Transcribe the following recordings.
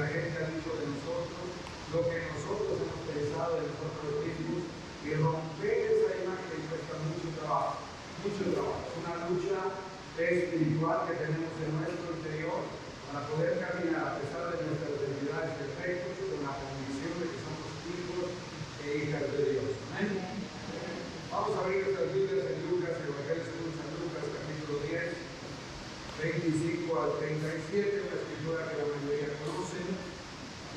la gente ha dicho de nosotros, lo que nosotros hemos pensado de nosotros mismos, y romper esa imagen cuesta mucho trabajo, mucho trabajo. Es una lucha espiritual que tenemos en nuestro interior para poder caminar a pesar de nuestras debilidades y defectos con la convicción de que somos hijos e hijas de Dios. Amén. Vamos a abrir nuestras Biblias en Lucas, el Evangelio según San Lucas, capítulo 10, 25 al 37, una escritura que la mayoría conocen,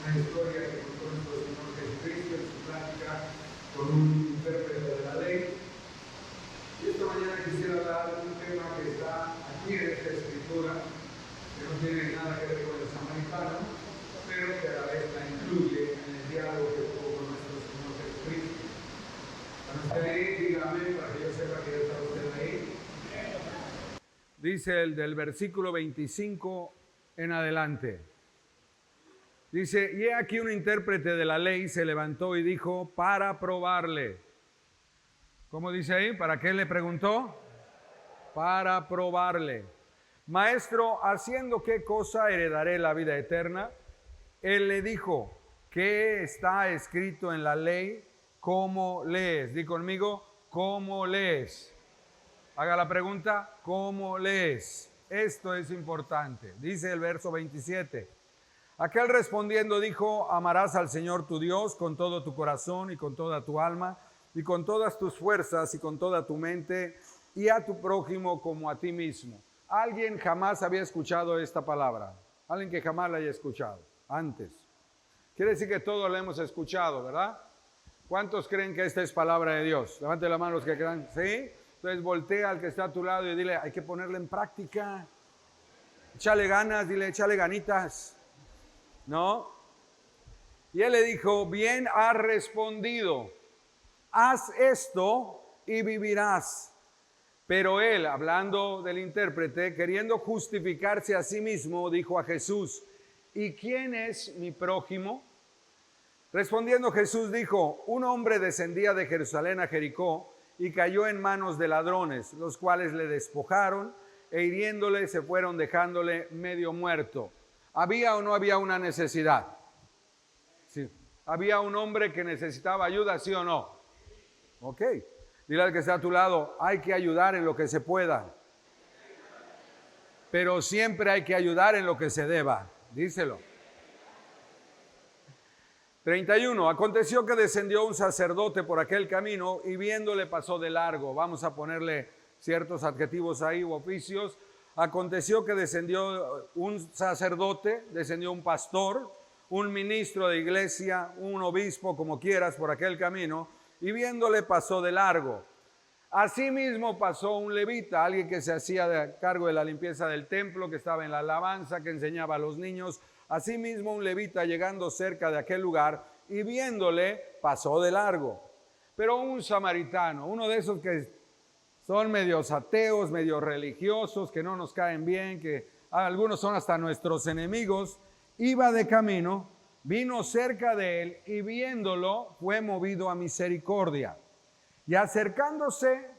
una historia que contó nuestro Señor Jesucristo en su plática con un intérprete de la ley. Y esta mañana quisiera hablar de un tema que está aquí en esta escritura, que no tiene nada que ver con el samaritano, pero que a la vez la incluye en el diálogo que tuvo con nuestro Señor Jesucristo. Cuando usted ahí, diga amén para que yo sepa que ya está usted ahí. Dice el del versículo 25 en adelante. Dice, y he aquí un intérprete de la ley se levantó y dijo, para probarle. ¿Cómo dice ahí? ¿Para qué le preguntó? Para probarle. Maestro, ¿haciendo qué cosa heredaré la vida eterna? Él le dijo, ¿qué está escrito en la ley? ¿Cómo lees? Di conmigo, ¿cómo lees? Haga la pregunta, ¿cómo lees? Esto es importante. Dice el verso 27. Aquel respondiendo dijo, amarás al Señor tu Dios con todo tu corazón y con toda tu alma y con todas tus fuerzas y con toda tu mente y a tu prójimo como a ti mismo. ¿Alguien jamás había escuchado esta palabra? ¿Alguien que jamás la haya escuchado antes? Quiere decir que todos la hemos escuchado, ¿verdad? ¿Cuántos creen que esta es palabra de Dios? Levante la mano los que crean. ¿Sí? Entonces voltea al que está a tu lado y dile, hay que ponerla en práctica. Échale ganas, dile, échale ganitas. ¿No? Y él le dijo, bien has respondido, haz esto y vivirás. Pero él, hablando del intérprete, queriendo justificarse a sí mismo, dijo a Jesús, ¿y quién es mi prójimo? Respondiendo Jesús dijo, un hombre descendía de Jerusalén a Jericó y cayó en manos de ladrones, los cuales le despojaron e hiriéndole se fueron dejándole medio muerto. ¿Había o no había una necesidad? Sí. ¿Había un hombre que necesitaba ayuda, sí o no? Ok. Dile al que está a tu lado, hay que ayudar en lo que se pueda. Pero siempre hay que ayudar en lo que se deba. Díselo. 31. Aconteció que descendió un sacerdote por aquel camino y viéndole pasó de largo. Vamos a ponerle ciertos adjetivos ahí u oficios. Aconteció que descendió un sacerdote, descendió un pastor, un ministro de iglesia, un obispo, como quieras, por aquel camino, y viéndole pasó de largo. Asimismo pasó un levita, alguien que se hacía de cargo de la limpieza del templo, que estaba en la alabanza, que enseñaba a los niños. Asimismo un levita llegando cerca de aquel lugar y viéndole pasó de largo. Pero un samaritano, uno de esos que son medios ateos, medios religiosos, que no nos caen bien, que algunos son hasta nuestros enemigos, iba de camino, vino cerca de él y viéndolo fue movido a misericordia. Y acercándose,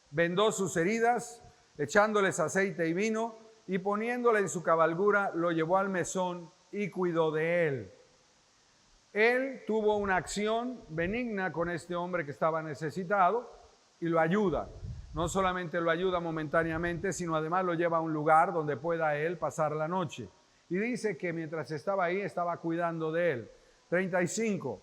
vendó sus heridas, echándoles aceite y vino, y poniéndole en su cabalgura, lo llevó al mesón y cuidó de él. Él tuvo una acción benigna con este hombre que estaba necesitado y lo ayuda. No solamente lo ayuda momentáneamente, sino además lo lleva a un lugar donde pueda él pasar la noche. Y dice que mientras estaba ahí, estaba cuidando de él. 35.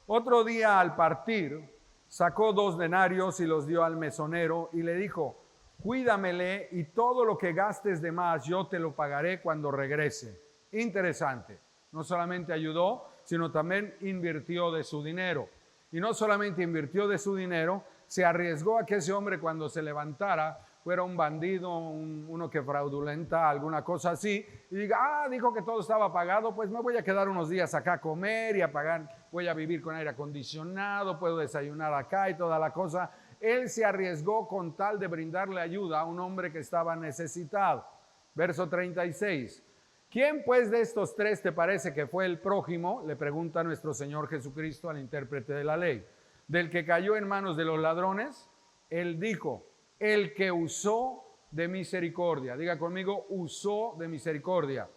Otro día al partir, sacó 2 denarios y los dio al mesonero y le dijo, cuídamele y todo lo que gastes de más yo te lo pagaré cuando regrese. Interesante. No solamente ayudó, sino también invirtió de su dinero. Y no solamente invirtió de su dinero, se arriesgó a que ese hombre cuando se levantara fuera un bandido, uno que fraudulenta, alguna cosa así, y diga, dijo que todo estaba pagado, pues me voy a quedar unos días acá a comer y a pagar, voy a vivir con aire acondicionado, puedo desayunar acá y toda la cosa. Él se arriesgó con tal de brindarle ayuda a un hombre que estaba necesitado. Verso 36. ¿Quién pues de estos 3 te parece que fue el prójimo? Le pregunta nuestro Señor Jesucristo al intérprete de la ley. Del que cayó en manos de los ladrones, él dijo, el que usó de misericordia. Diga conmigo, usó de misericordia.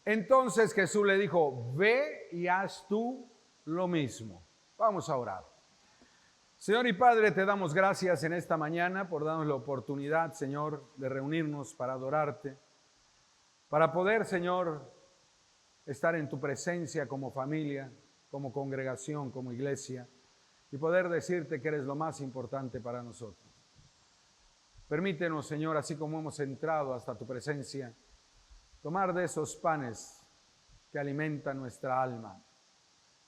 Entonces Jesús le dijo, ve y haz tú lo mismo. Vamos a orar. Señor y Padre, te damos gracias en esta mañana por darnos la oportunidad, Señor, de reunirnos para adorarte, para poder, Señor, estar en tu presencia como familia, como congregación, como iglesia, y poder decirte que eres lo más importante para nosotros. Permítenos, Señor, así como hemos entrado hasta tu presencia, tomar de esos panes que alimentan nuestra alma,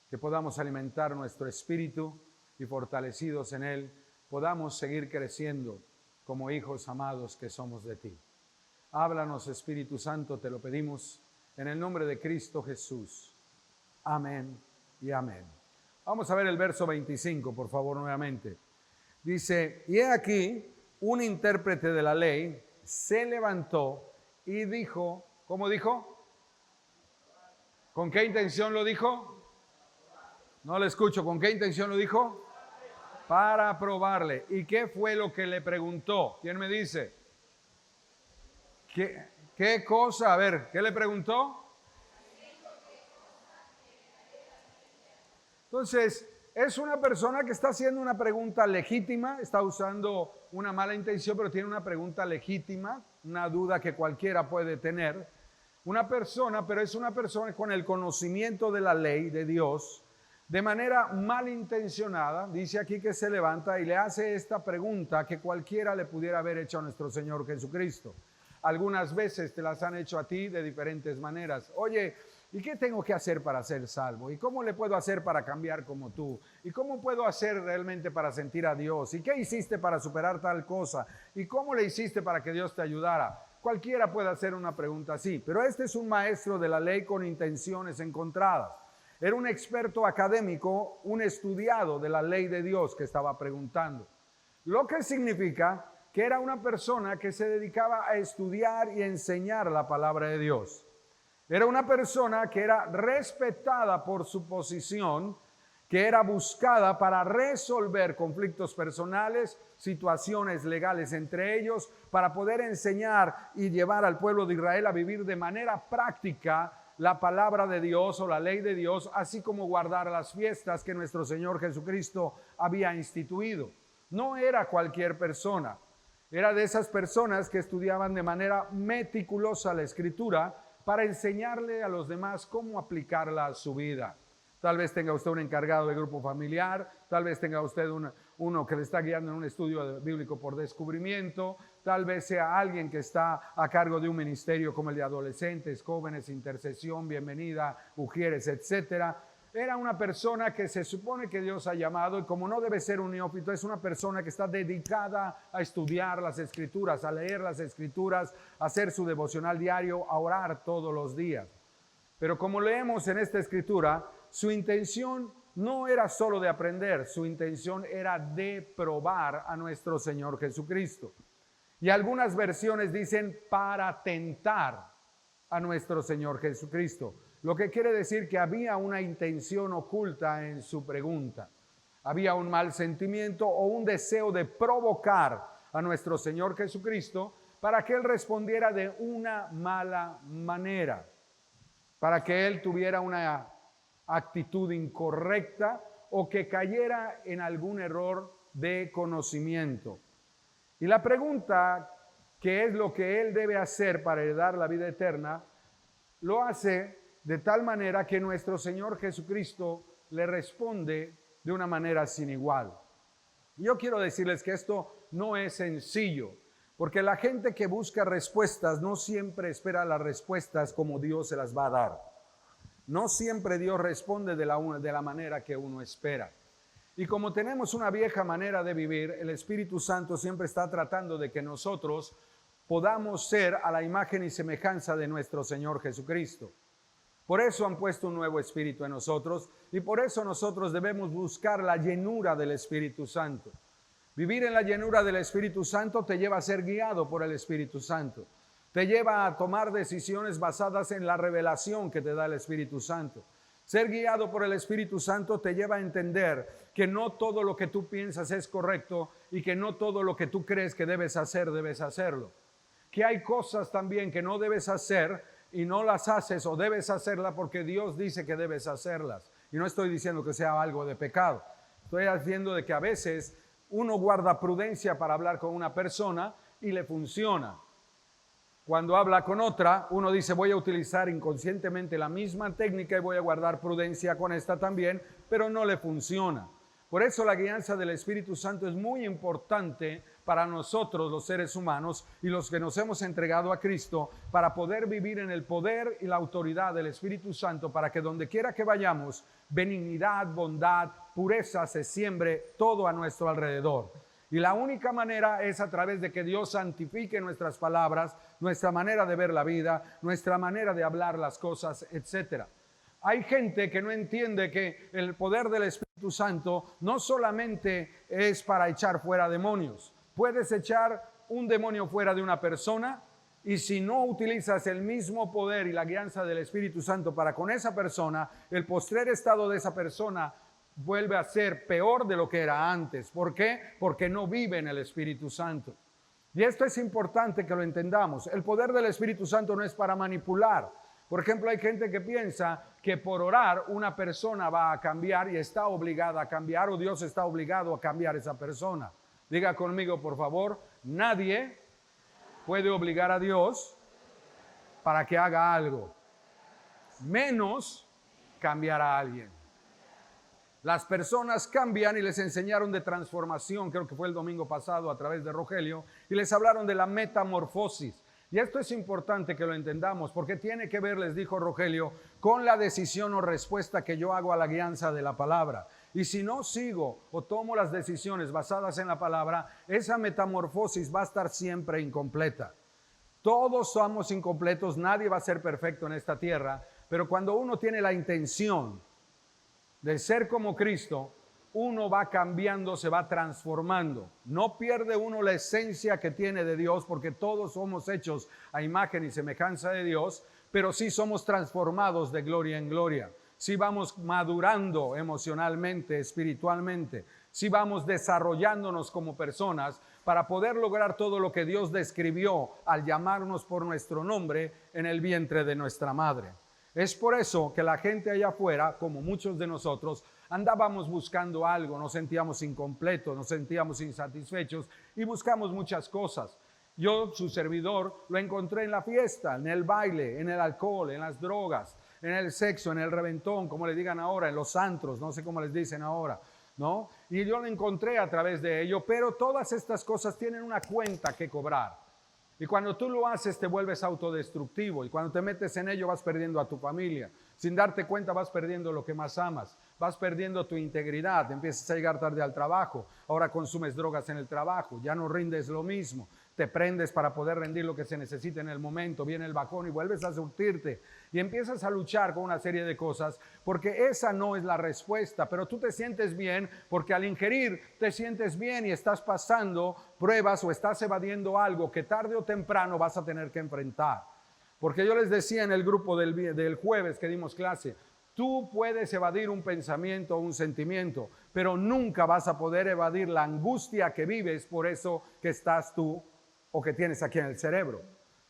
que podamos alimentar nuestro espíritu y fortalecidos en él, podamos seguir creciendo como hijos amados que somos de ti. Háblanos, Espíritu Santo, te lo pedimos en el nombre de Cristo Jesús. Amén y amén. Vamos a ver el verso 25, por favor, nuevamente. Dice, y he aquí, un intérprete de la ley se levantó y dijo, ¿cómo dijo? ¿Con qué intención lo dijo? No le escucho, ¿con qué intención lo dijo? Para probarle. ¿Y qué fue lo que le preguntó? ¿Quién me dice? ¿Qué cosa? A ver, ¿qué le preguntó? Entonces, es una persona que está haciendo una pregunta legítima, está usando una mala intención, pero tiene una pregunta legítima, una duda que cualquiera puede tener. Una persona, pero es una persona con el conocimiento de la ley de Dios, de manera malintencionada, dice aquí que se levanta y le hace esta pregunta que cualquiera le pudiera haber hecho a nuestro Señor Jesucristo. Algunas veces te las han hecho a ti de diferentes maneras. Oye, ¿y qué tengo que hacer para ser salvo? ¿Y cómo le puedo hacer para cambiar como tú? ¿Y cómo puedo hacer realmente para sentir a Dios? ¿Y qué hiciste para superar tal cosa? ¿Y cómo le hiciste para que Dios te ayudara? Cualquiera puede hacer una pregunta así, pero este es un maestro de la ley con intenciones encontradas. Era un experto académico, un estudiado de la ley de Dios que estaba preguntando. Lo que significa que era una persona que se dedicaba a estudiar y enseñar la palabra de Dios. Era una persona que era respetada por su posición, que era buscada para resolver conflictos personales, situaciones legales entre ellos, para poder enseñar y llevar al pueblo de Israel a vivir de manera práctica la palabra de Dios o la ley de Dios, así como guardar las fiestas que nuestro Señor Jesucristo había instituido. No era cualquier persona, era de esas personas que estudiaban de manera meticulosa la Escritura para enseñarle a los demás cómo aplicarla a su vida. Tal vez tenga usted un encargado de grupo familiar, tal vez tenga usted uno que le está guiando en un estudio bíblico por descubrimiento, tal vez sea alguien que está a cargo de un ministerio como el de adolescentes, jóvenes, intercesión, bienvenida, ujieres, etc. Era una persona que se supone que Dios ha llamado y como no debe ser un neófito, es una persona que está dedicada a estudiar las Escrituras, a leer las Escrituras, a hacer su devocional diario, a orar todos los días. Pero como leemos en esta Escritura, su intención no era solo de aprender, su intención era de probar a nuestro Señor Jesucristo. Y algunas versiones dicen para tentar a nuestro Señor Jesucristo. Lo que quiere decir que había una intención oculta en su pregunta. Había un mal sentimiento o un deseo de provocar a nuestro Señor Jesucristo para que Él respondiera de una mala manera, para que Él tuviera una actitud incorrecta o que cayera en algún error de conocimiento. Y la pregunta, ¿qué es lo que Él debe hacer para heredar la vida eterna?, lo hace de tal manera que nuestro Señor Jesucristo le responde de una manera sin igual. Yo quiero decirles que esto no es sencillo, porque la gente que busca respuestas no siempre espera las respuestas como Dios se las va a dar. No siempre Dios responde de la manera que uno espera. Y como tenemos una vieja manera de vivir, el Espíritu Santo siempre está tratando de que nosotros podamos ser a la imagen y semejanza de nuestro Señor Jesucristo. Por eso han puesto un nuevo espíritu en nosotros y por eso nosotros debemos buscar la llenura del Espíritu Santo. Vivir en la llenura del Espíritu Santo te lleva a ser guiado por el Espíritu Santo. Te lleva a tomar decisiones basadas en la revelación que te da el Espíritu Santo. Ser guiado por el Espíritu Santo te lleva a entender que no todo lo que tú piensas es correcto y que no todo lo que tú crees que debes hacer, debes hacerlo. Que hay cosas también que no debes hacer y no las haces o debes hacerlas porque Dios dice que debes hacerlas. Y no estoy diciendo que sea algo de pecado. Estoy diciendo de que a veces uno guarda prudencia para hablar con una persona y le funciona. Cuando habla con otra, uno dice voy a utilizar inconscientemente la misma técnica y voy a guardar prudencia con esta también, pero no le funciona. Por eso la guianza del Espíritu Santo es muy importante para nosotros los seres humanos y los que nos hemos entregado a Cristo para poder vivir en el poder y la autoridad del Espíritu Santo para que donde quiera que vayamos, benignidad, bondad, pureza se siembre todo a nuestro alrededor. Y la única manera es a través de que Dios santifique nuestras palabras, nuestra manera de ver la vida, nuestra manera de hablar las cosas, etc. Hay gente que no entiende que el poder del Espíritu Santo no solamente es para echar fuera demonios. Puedes echar un demonio fuera de una persona y si no utilizas el mismo poder y la guianza del Espíritu Santo para con esa persona, el postrer estado de esa persona vuelve a ser peor de lo que era antes. ¿Por qué? Porque no vive en el Espíritu Santo. Y esto es importante que lo entendamos. El poder del Espíritu Santo no es para manipular. Por ejemplo, hay gente que piensa que por orar una persona va a cambiar y está obligada a cambiar o Dios está obligado a cambiar a esa persona. Diga conmigo, por favor, nadie puede obligar a Dios para que haga algo, menos cambiar a alguien. Las personas cambian y les enseñaron de transformación, creo que fue el domingo pasado a través de Rogelio, y les hablaron de la metamorfosis. Y esto es importante que lo entendamos porque tiene que ver, les dijo Rogelio, con la decisión o respuesta que yo hago a la guianza de la palabra. Y si no sigo o tomo las decisiones basadas en la palabra, esa metamorfosis va a estar siempre incompleta. Todos somos incompletos, nadie va a ser perfecto en esta tierra, pero cuando uno tiene la intención de ser como Cristo, uno va cambiando, se va transformando. No pierde uno la esencia que tiene de Dios, porque todos somos hechos a imagen y semejanza de Dios, pero sí somos transformados de gloria en gloria. Sí vamos madurando emocionalmente, espiritualmente. Sí vamos desarrollándonos como personas para poder lograr todo lo que Dios describió al llamarnos por nuestro nombre en el vientre de nuestra madre. Es por eso que la gente allá afuera, como muchos de nosotros, andábamos buscando algo, nos sentíamos incompletos, nos sentíamos insatisfechos y buscamos muchas cosas. Yo, su servidor, lo encontré en la fiesta, en el baile, en el alcohol, en las drogas, en el sexo, en el reventón, como le digan ahora, en los antros, no sé cómo les dicen ahora, ¿no? Y yo lo encontré a través de ello, pero todas estas cosas tienen una cuenta que cobrar. Y cuando tú lo haces te vuelves autodestructivo y cuando te metes en ello vas perdiendo a tu familia. Sin darte cuenta vas perdiendo lo que más amas, vas perdiendo tu integridad, empiezas a llegar tarde al trabajo, ahora consumes drogas en el trabajo, ya no rindes lo mismo, te prendes para poder rendir lo que se necesita en el momento, viene el bajón y vuelves a surtirte y empiezas a luchar con una serie de cosas porque esa no es la respuesta, pero tú te sientes bien porque al ingerir te sientes bien y estás pasando pruebas o estás evadiendo algo que tarde o temprano vas a tener que enfrentar. Porque yo les decía en el grupo del jueves que dimos clase, tú puedes evadir un pensamiento o un sentimiento, pero nunca vas a poder evadir la angustia que vives por eso que estás tú o que tienes aquí en el cerebro.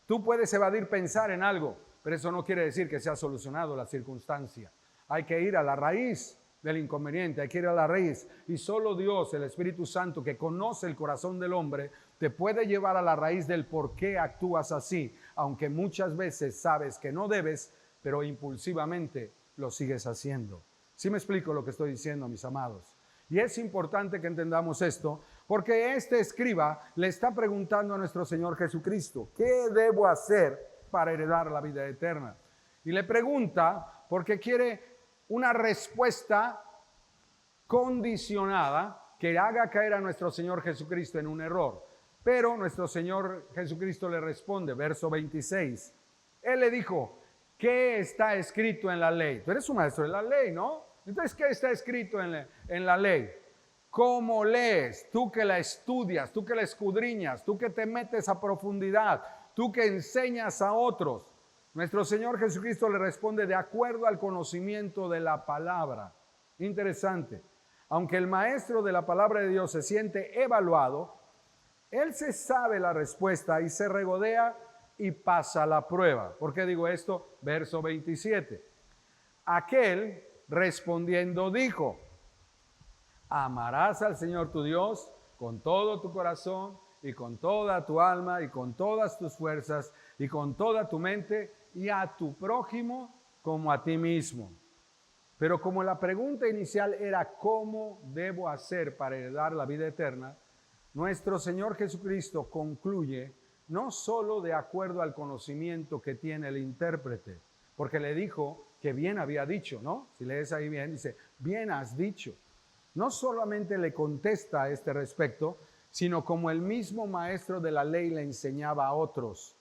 Tú puedes evadir pensar en algo, pero eso no quiere decir que se ha solucionado la circunstancia. Hay que ir a la raíz del inconveniente, hay que ir a la raíz. Y solo Dios, el Espíritu Santo, que conoce el corazón del hombre, te puede llevar a la raíz del por qué actúas así, aunque muchas veces sabes que no debes, pero impulsivamente lo sigues haciendo. ¿Sí me explico lo que estoy diciendo, mis amados? Y es importante que entendamos esto, porque este escriba le está preguntando a nuestro Señor Jesucristo, ¿qué debo hacer para heredar la vida eterna? Y le pregunta porque quiere una respuesta condicionada que haga caer a nuestro Señor Jesucristo en un error. Pero nuestro Señor Jesucristo le responde, verso 26. Él le dijo, ¿qué está escrito en la ley? Tú eres un maestro de la ley, ¿no? Entonces, ¿qué está escrito en la ley? ¿Cómo lees? Tú que la estudias, tú que la escudriñas, tú que te metes a profundidad, tú que enseñas a otros. Nuestro Señor Jesucristo le responde de acuerdo al conocimiento de la palabra. Interesante. Aunque el maestro de la palabra de Dios se siente evaluado, él se sabe la respuesta y se regodea y pasa la prueba. ¿Por qué digo esto? Verso 27. Aquel respondiendo dijo: amarás al Señor tu Dios con todo tu corazón y con toda tu alma y con todas tus fuerzas y con toda tu mente, y a tu prójimo como a ti mismo. Pero como la pregunta inicial era ¿cómo debo hacer para heredar la vida eterna?, nuestro Señor Jesucristo concluye no solo de acuerdo al conocimiento que tiene el intérprete, porque le dijo que bien había dicho, ¿no? Si lees ahí bien, dice, bien has dicho. No solamente le contesta a este respecto, sino como el mismo maestro de la ley le enseñaba a otros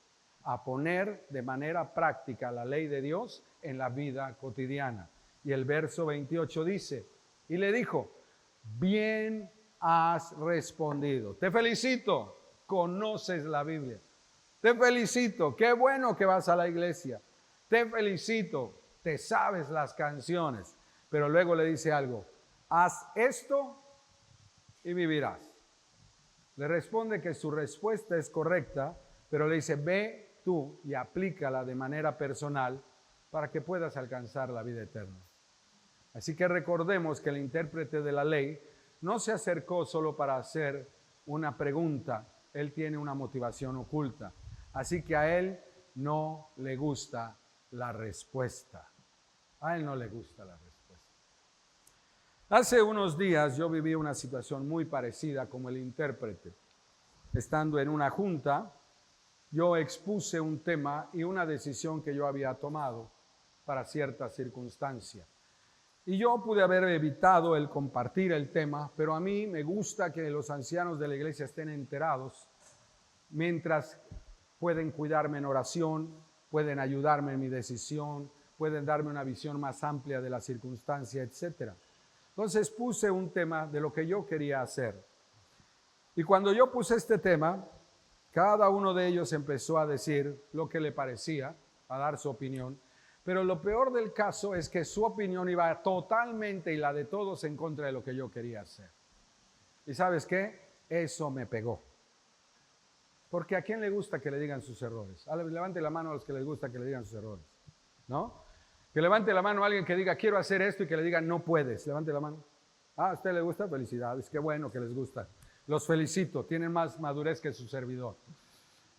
a poner de manera práctica la ley de Dios en la vida cotidiana. Y el verso 28 dice, y le dijo, bien has respondido. Te felicito, conoces la Biblia. Te felicito, qué bueno que vas a la iglesia. Te felicito, te sabes las canciones. Pero luego le dice algo, haz esto y vivirás. Le responde que su respuesta es correcta, pero le dice, ve tú y aplícala de manera personal para que puedas alcanzar la vida eterna. Así que recordemos que el intérprete de la ley no se acercó solo para hacer una pregunta, él tiene una motivación oculta. Así que a él no le gusta la respuesta. A él no le gusta la respuesta. Hace unos días yo viví una situación muy parecida como el intérprete. Estando en una junta, yo expuse un tema y una decisión que yo había tomado para cierta circunstancia. Y yo pude haber evitado el compartir el tema, pero a mí me gusta que los ancianos de la iglesia estén enterados, mientras pueden cuidarme en oración, pueden ayudarme en mi decisión, pueden darme una visión más amplia de la circunstancia, etc. Entonces puse un tema de lo que yo quería hacer. Y cuando yo puse este tema, cada uno de ellos empezó a decir lo que le parecía, a dar su opinión. Pero lo peor del caso es que su opinión iba totalmente y la de todos en contra de lo que yo quería hacer. ¿Y sabes qué? Eso me pegó. Porque ¿a quién le gusta que le digan sus errores? Levante la mano a los que les gusta que le digan sus errores, ¿no? Que levante la mano a alguien que diga, quiero hacer esto, y que le diga, no puedes. Levante la mano. ¿A usted le gusta? Felicidades, qué bueno que les gusta. Los felicito, tienen más madurez que su servidor.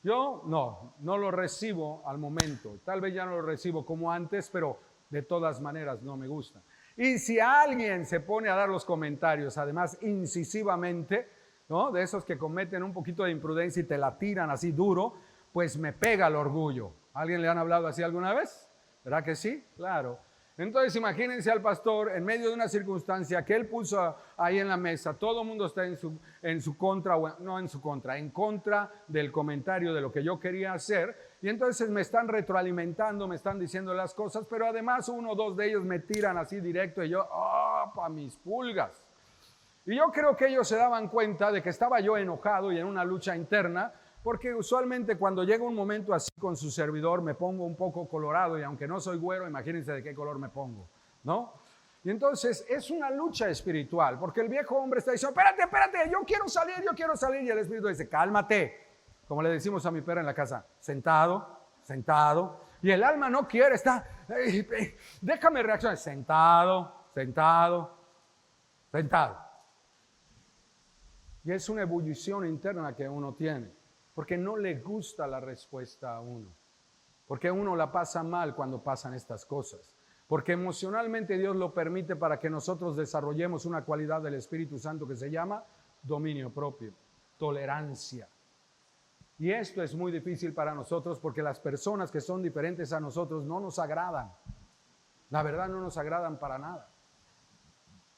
Yo no lo recibo al momento. Tal vez ya no lo recibo como antes, pero de todas maneras no me gusta. Y si alguien se pone a dar los comentarios, además incisivamente, ¿no?, de esos que cometen un poquito de imprudencia y te la tiran así duro, pues me pega el orgullo. ¿A alguien le han hablado así alguna vez? ¿Verdad que sí? Claro. Entonces imagínense al pastor en medio de una circunstancia que él puso ahí en la mesa, todo el mundo está en su contra, no en su contra, en contra del comentario de lo que yo quería hacer, y entonces me están retroalimentando, me están diciendo las cosas, pero además uno o dos de ellos me tiran así directo y yo, pa' mis pulgas. Y yo creo que ellos se daban cuenta de que estaba yo enojado y en una lucha interna, porque usualmente cuando llega un momento así con su servidor me pongo un poco colorado, y aunque no soy güero, imagínense de qué color me pongo, ¿no? Y entonces es una lucha espiritual, porque el viejo hombre está diciendo, espérate, yo quiero salir, y el espíritu dice, cálmate, como le decimos a mi perra en la casa, sentado, y el alma no quiere, está, déjame reaccionar, sentado. Y es una ebullición interna que uno tiene, porque no le gusta la respuesta a uno, porque uno la pasa mal cuando pasan estas cosas, porque emocionalmente Dios lo permite para que nosotros desarrollemos una cualidad del Espíritu Santo que se llama dominio propio, tolerancia. Y esto es muy difícil para nosotros porque las personas que son diferentes a nosotros no nos agradan. La verdad, no nos agradan para nada.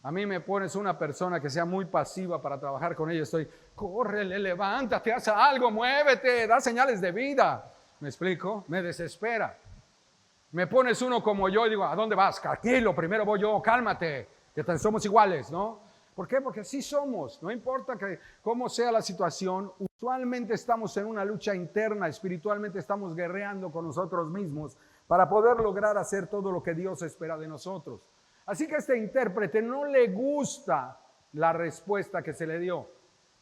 A mí me pones una persona que sea muy pasiva para trabajar con ella, estoy, córrele, levántate, haz algo, muévete, da señales de vida. ¿Me explico? Me desespera. Me pones uno como yo y digo, ¿a dónde vas? Tranquilo, primero voy yo, cálmate, que somos iguales, ¿no? ¿Por qué? Porque así somos, no importa cómo sea la situación, usualmente estamos en una lucha interna, espiritualmente estamos guerreando con nosotros mismos para poder lograr hacer todo lo que Dios espera de nosotros. Así que a este intérprete no le gusta la respuesta que se le dio.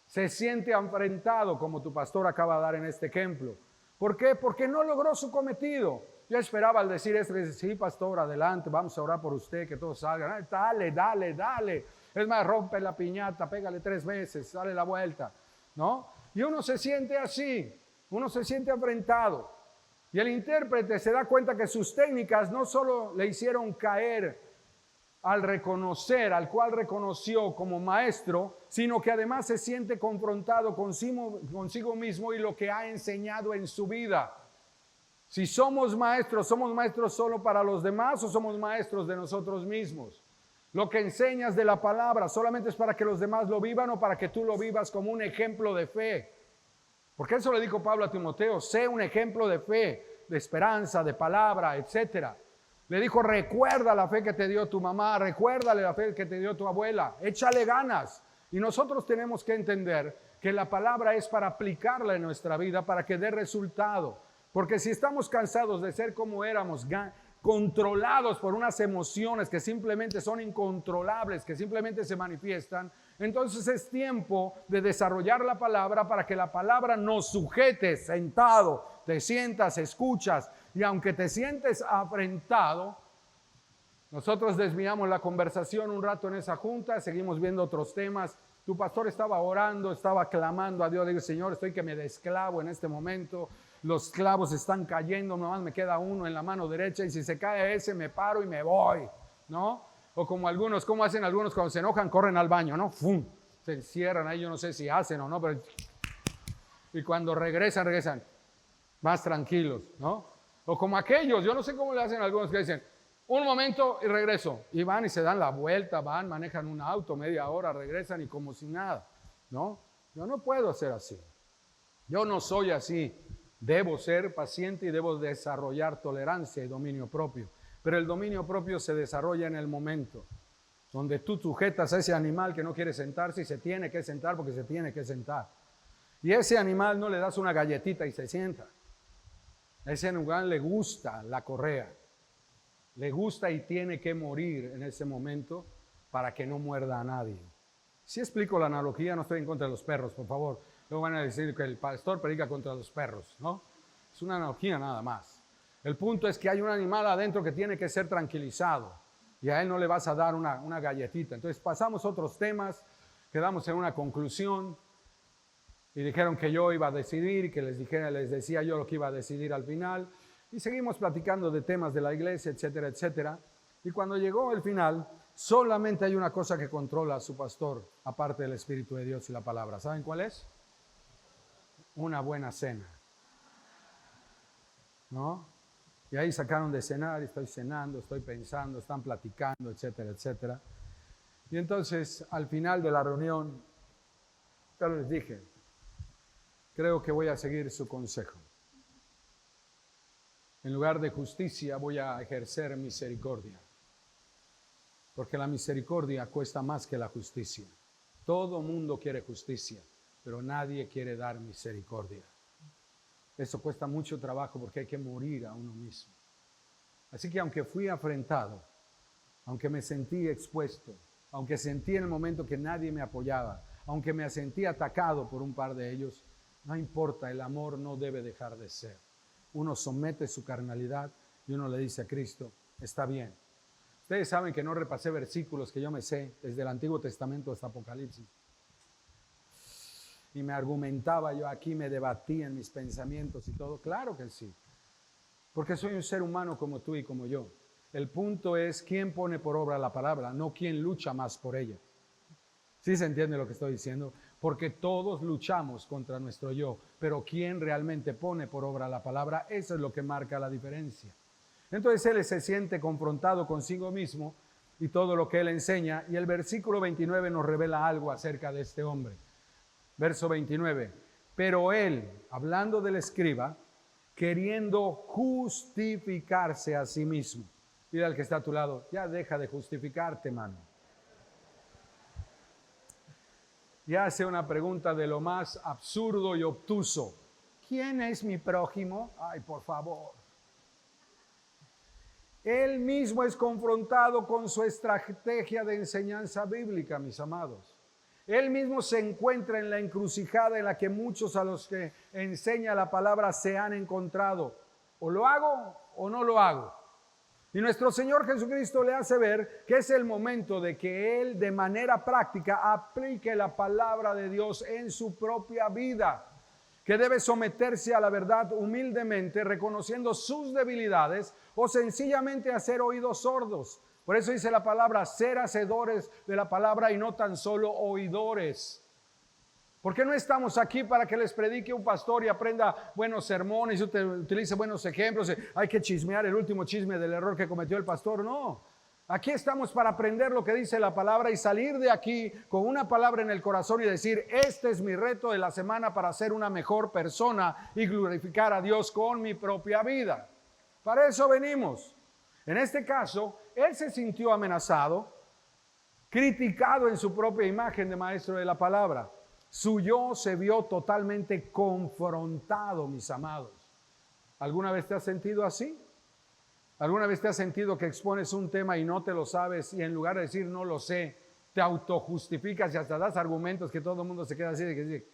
Se siente afrentado, como tu pastor acaba de dar en este ejemplo. ¿Por qué? Porque no logró su cometido. Yo esperaba al decir esto, sí, pastor, adelante, vamos a orar por usted, que todos salgan. Ay, dale, dale, dale. Es más, rompe la piñata, pégale 3 veces, dale la vuelta, ¿no? Y uno se siente así, uno se siente afrentado. Y el intérprete se da cuenta que sus técnicas no solo le hicieron caer al reconocer, al cual reconoció como maestro, sino que además se siente confrontado consigo mismo y lo que ha enseñado en su vida. Si ¿somos maestros solo para los demás o somos maestros de nosotros mismos? Lo que enseñas de la palabra solamente es para que los demás lo vivan o para que tú lo vivas como un ejemplo de fe. Porque eso le dijo Pablo a Timoteo, sé un ejemplo de fe, de esperanza, de palabra, etcétera. Le dijo, recuerda la fe que te dio tu mamá, recuérdale la fe que te dio tu abuela, échale ganas. Y nosotros tenemos que entender que la palabra es para aplicarla en nuestra vida, para que dé resultado. Porque si estamos cansados de ser como éramos, controlados por unas emociones que simplemente son incontrolables, que simplemente se manifiestan, entonces es tiempo de desarrollar la palabra para que la palabra nos sujete sentado, te sientas, escuchas, y aunque te sientes afrentado, nosotros desviamos la conversación un rato en esa junta, seguimos viendo otros temas. Tu pastor estaba orando, estaba clamando a Dios, le digo, Señor, estoy que me desclavo en este momento, los clavos están cayendo, nomás me queda uno en la mano derecha y si se cae ese me paro y me voy, ¿no? O como algunos, ¿cómo hacen algunos cuando se enojan? Corren al baño, ¿no? ¡Fum! Se encierran ahí, yo no sé si hacen o no, pero... Y cuando regresan más tranquilos, ¿no? O como aquellos, yo no sé cómo le hacen algunos que dicen, un momento y regreso. Y van y se dan la vuelta, van, manejan un auto, media hora, regresan y como si nada, ¿no? Yo no puedo ser así. Yo no soy así. Debo ser paciente y debo desarrollar tolerancia y dominio propio. Pero el dominio propio se desarrolla en el momento donde tú sujetas a ese animal que no quiere sentarse y se tiene que sentar porque se tiene que sentar. Y a ese animal no le das una galletita y se sienta. A ese animal le gusta la correa. Le gusta y tiene que morir en ese momento para que no muerda a nadie. Si explico la analogía, no estoy en contra de los perros, por favor. Luego van a decir que el pastor predica contra los perros, ¿no? Es una analogía nada más. El punto es que hay un animal adentro que tiene que ser tranquilizado y a él no le vas a dar una galletita. Entonces pasamos otros temas, quedamos en una conclusión y dijeron que yo iba a decidir y que les decía yo lo que iba a decidir al final y seguimos platicando de temas de la iglesia, etcétera, etcétera. Y cuando llegó el final, solamente hay una cosa que controla a su pastor, aparte del Espíritu de Dios y la palabra. ¿Saben cuál es? Una buena cena, ¿no? Y ahí sacaron de cenar, estoy cenando, estoy pensando, están platicando, etcétera, etcétera. Y entonces, al final de la reunión, yo les dije, creo que voy a seguir su consejo. En lugar de justicia, voy a ejercer misericordia. Porque la misericordia cuesta más que la justicia. Todo mundo quiere justicia, pero nadie quiere dar misericordia. Eso cuesta mucho trabajo porque hay que morir a uno mismo. Así que aunque fui afrentado, aunque me sentí expuesto, aunque sentí en el momento que nadie me apoyaba, aunque me sentí atacado por un par de ellos, no importa, el amor no debe dejar de ser. Uno somete su carnalidad y uno le dice a Cristo, está bien. Ustedes saben que no repasé versículos que yo me sé desde el Antiguo Testamento hasta Apocalipsis. Y me argumentaba yo aquí, me debatía en mis pensamientos y todo. Claro que sí, porque soy un ser humano como tú y como yo. El punto es quién pone por obra la palabra, no quién lucha más por ella. ¿Sí se entiende lo que estoy diciendo? Porque todos luchamos contra nuestro yo, pero quién realmente pone por obra la palabra, eso es lo que marca la diferencia. Entonces él se siente confrontado consigo mismo y todo lo que él enseña, y el versículo 29 nos revela algo acerca de este hombre. Verso 29, pero él, hablando del escriba, queriendo justificarse a sí mismo. Dile al que está a tu lado, ya deja de justificarte, mano. Ya hace una pregunta de lo más absurdo y obtuso. ¿Quién es mi prójimo? Ay, por favor. Él mismo es confrontado con su estrategia de enseñanza bíblica, mis amados. Él mismo se encuentra en la encrucijada en la que muchos a los que enseña la palabra se han encontrado. O lo hago o no lo hago. Y nuestro Señor Jesucristo le hace ver que es el momento de que Él de manera práctica aplique la palabra de Dios en su propia vida, que debe someterse a la verdad humildemente, reconociendo sus debilidades o sencillamente hacer oídos sordos. Por eso dice la palabra, ser hacedores de la palabra y no tan solo oidores. ¿Por qué no estamos aquí para que les predique un pastor y aprenda buenos sermones y utilice buenos ejemplos? Hay que chismear el último chisme del error que cometió el pastor. No, aquí estamos para aprender lo que dice la palabra y salir de aquí con una palabra en el corazón y decir, este es mi reto de la semana para ser una mejor persona y glorificar a Dios con mi propia vida. Para eso venimos. En este caso, él se sintió amenazado, criticado en su propia imagen de maestro de la palabra. Su yo se vio totalmente confrontado, mis amados. ¿Alguna vez te has sentido así? ¿Alguna vez te has sentido que expones un tema y no te lo sabes y en lugar de decir no lo sé, te autojustificas y hasta das argumentos que todo el mundo se queda así de que dice,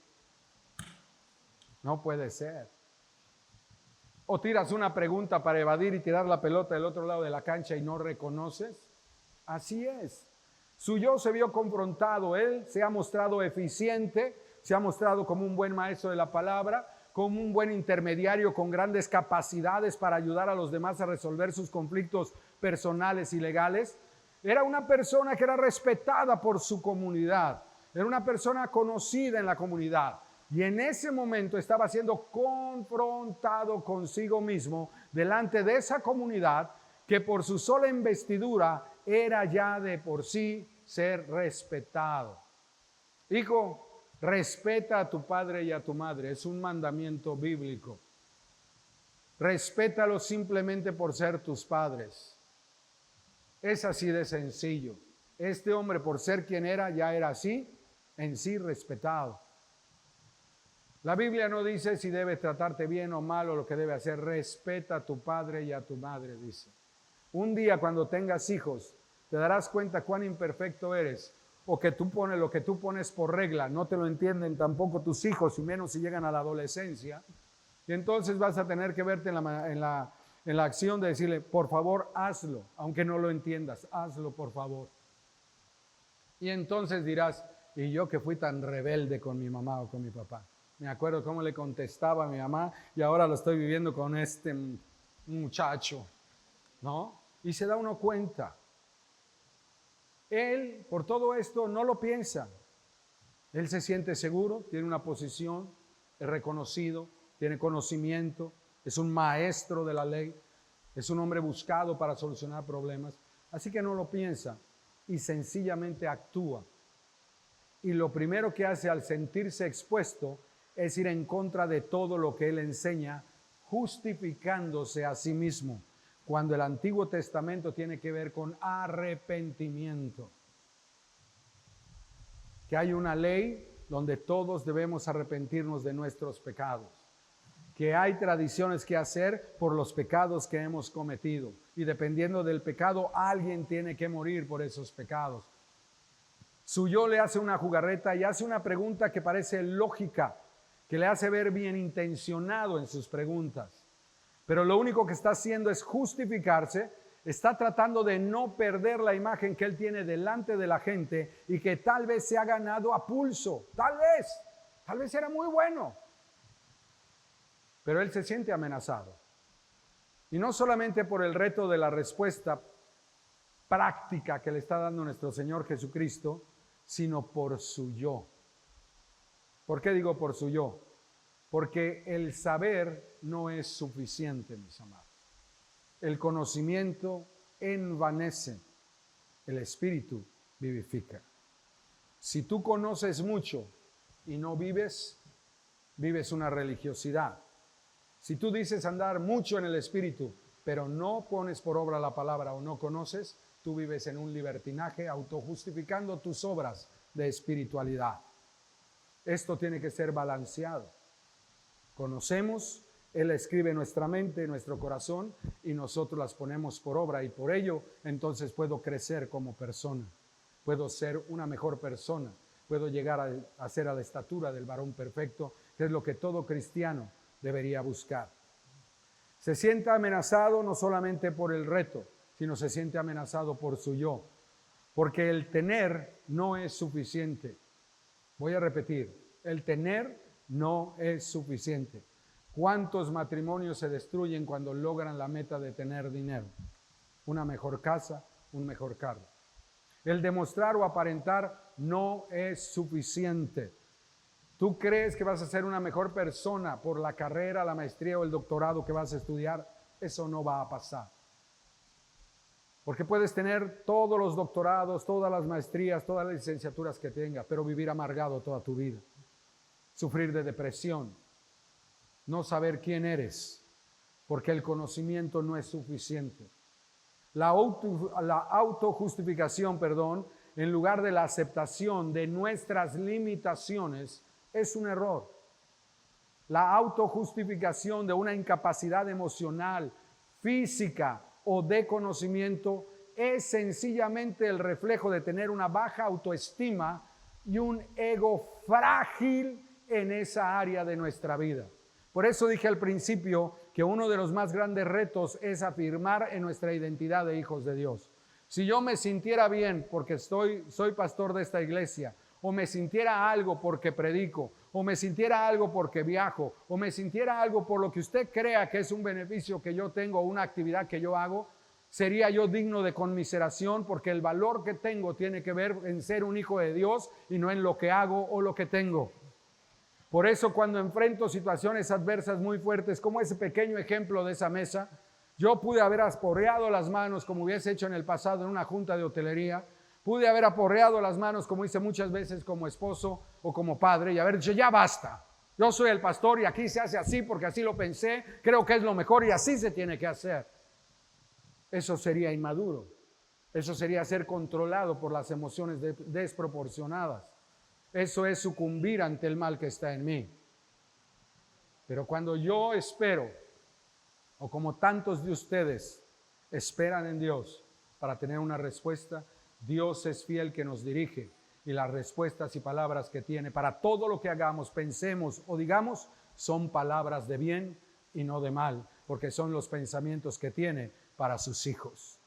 no puede ser? ¿O tiras una pregunta para evadir y tirar la pelota del otro lado de la cancha y no reconoces? Así es. Su yo se vio confrontado, él se ha mostrado eficiente, se ha mostrado como un buen maestro de la palabra, como un buen intermediario con grandes capacidades para ayudar a los demás a resolver sus conflictos personales y legales. Era una persona que era respetada por su comunidad, era una persona conocida en la comunidad y en ese momento estaba siendo confrontado consigo mismo delante de esa comunidad que por su sola investidura era ya de por sí ser respetado. Hijo, respeta a tu padre y a tu madre, es un mandamiento bíblico. Respétalos simplemente por ser tus padres. Es así de sencillo. Este hombre, por ser quien era, ya era así, en sí respetado. La Biblia no dice si debe tratarte bien o mal o lo que debe hacer. Respeta a tu padre y a tu madre, dice. Un día cuando tengas hijos, te darás cuenta cuán imperfecto eres o que tú pones lo que tú pones por regla, no te lo entienden tampoco tus hijos y menos si llegan a la adolescencia. Y entonces vas a tener que verte en la acción de decirle, por favor, hazlo, aunque no lo entiendas, hazlo por favor. Y entonces dirás, y yo que fui tan rebelde con mi mamá o con mi papá. Me acuerdo cómo le contestaba a mi mamá y ahora lo estoy viviendo con este muchacho, ¿no? Y se da uno cuenta. Él, por todo esto, no lo piensa. Él se siente seguro, tiene una posición, es reconocido, tiene conocimiento, es un maestro de la ley, es un hombre buscado para solucionar problemas. Así que no lo piensa y sencillamente actúa. Y lo primero que hace al sentirse expuesto es ir en contra de todo lo que él enseña, justificándose a sí mismo. Cuando el Antiguo Testamento tiene que ver con arrepentimiento. Que hay una ley donde todos debemos arrepentirnos de nuestros pecados. Que hay tradiciones que hacer por los pecados que hemos cometido. Y dependiendo del pecado, alguien tiene que morir por esos pecados. Su yo le hace una jugarreta y hace una pregunta que parece lógica, que le hace ver bien intencionado en sus preguntas. Pero lo único que está haciendo es justificarse, está tratando de no perder la imagen que él tiene delante de la gente y que tal vez se ha ganado a pulso, tal vez era muy bueno, pero él se siente amenazado. Y no solamente por el reto de la respuesta práctica que le está dando nuestro Señor Jesucristo, sino por su yo. ¿Por qué digo por su yo? Porque el saber no es suficiente, mis amados. El conocimiento envanece, el espíritu vivifica. Si tú conoces mucho y no vives, vives una religiosidad. Si tú dices andar mucho en el espíritu, pero no pones por obra la palabra o no conoces, tú vives en un libertinaje autojustificando tus obras de espiritualidad. Esto tiene que ser balanceado. Conocemos, Él escribe en nuestra mente, en nuestro corazón, y nosotros las ponemos por obra, y por ello entonces puedo crecer como persona, puedo ser una mejor persona, puedo llegar a ser a la estatura del varón perfecto, que es lo que todo cristiano debería buscar. Se siente amenazado no solamente por el reto, sino se siente amenazado por su yo, porque el tener no es suficiente. Voy a repetir, el tener no es suficiente. ¿Cuántos matrimonios se destruyen cuando logran la meta de tener dinero? Una mejor casa, un mejor carro. El demostrar o aparentar no es suficiente. ¿Tú crees que vas a ser una mejor persona por la carrera, la maestría o el doctorado que vas a estudiar? Eso no va a pasar. Porque puedes tener todos los doctorados, todas las maestrías, todas las licenciaturas que tengas, pero vivir amargado toda tu vida. Sufrir de depresión, no saber quién eres, porque el conocimiento no es suficiente. La autojustificación, en lugar de la aceptación de nuestras limitaciones, es un error. La autojustificación de una incapacidad emocional, física o de conocimiento es sencillamente el reflejo de tener una baja autoestima y un ego frágil en esa área de nuestra vida. Por eso dije al principio que uno de los más grandes retos es afirmar en nuestra identidad de hijos de Dios. Si yo me sintiera bien porque soy pastor de esta iglesia, o me sintiera algo porque predico, o me sintiera algo porque viajo, o me sintiera algo por lo que usted crea que es un beneficio que yo tengo, una actividad que yo hago, sería yo digno de conmiseración, porque el valor que tengo tiene que ver en ser un hijo de Dios y no en lo que hago o lo que tengo. Por eso cuando enfrento situaciones adversas muy fuertes, como ese pequeño ejemplo de esa mesa, yo pude haber aporreado las manos como hubiese hecho en el pasado en una junta de hotelería, pude haber aporreado las manos como hice muchas veces como esposo o como padre y haber dicho, ya basta, yo soy el pastor y aquí se hace así porque así lo pensé, creo que es lo mejor y así se tiene que hacer. Eso sería inmaduro, eso sería ser controlado por las emociones desproporcionadas. Eso es sucumbir ante el mal que está en mí. Pero cuando yo espero, o como tantos de ustedes esperan en Dios para tener una respuesta, Dios es fiel que nos dirige y las respuestas y palabras que tiene para todo lo que hagamos, pensemos o digamos, son palabras de bien y no de mal, porque son los pensamientos que tiene para sus hijos.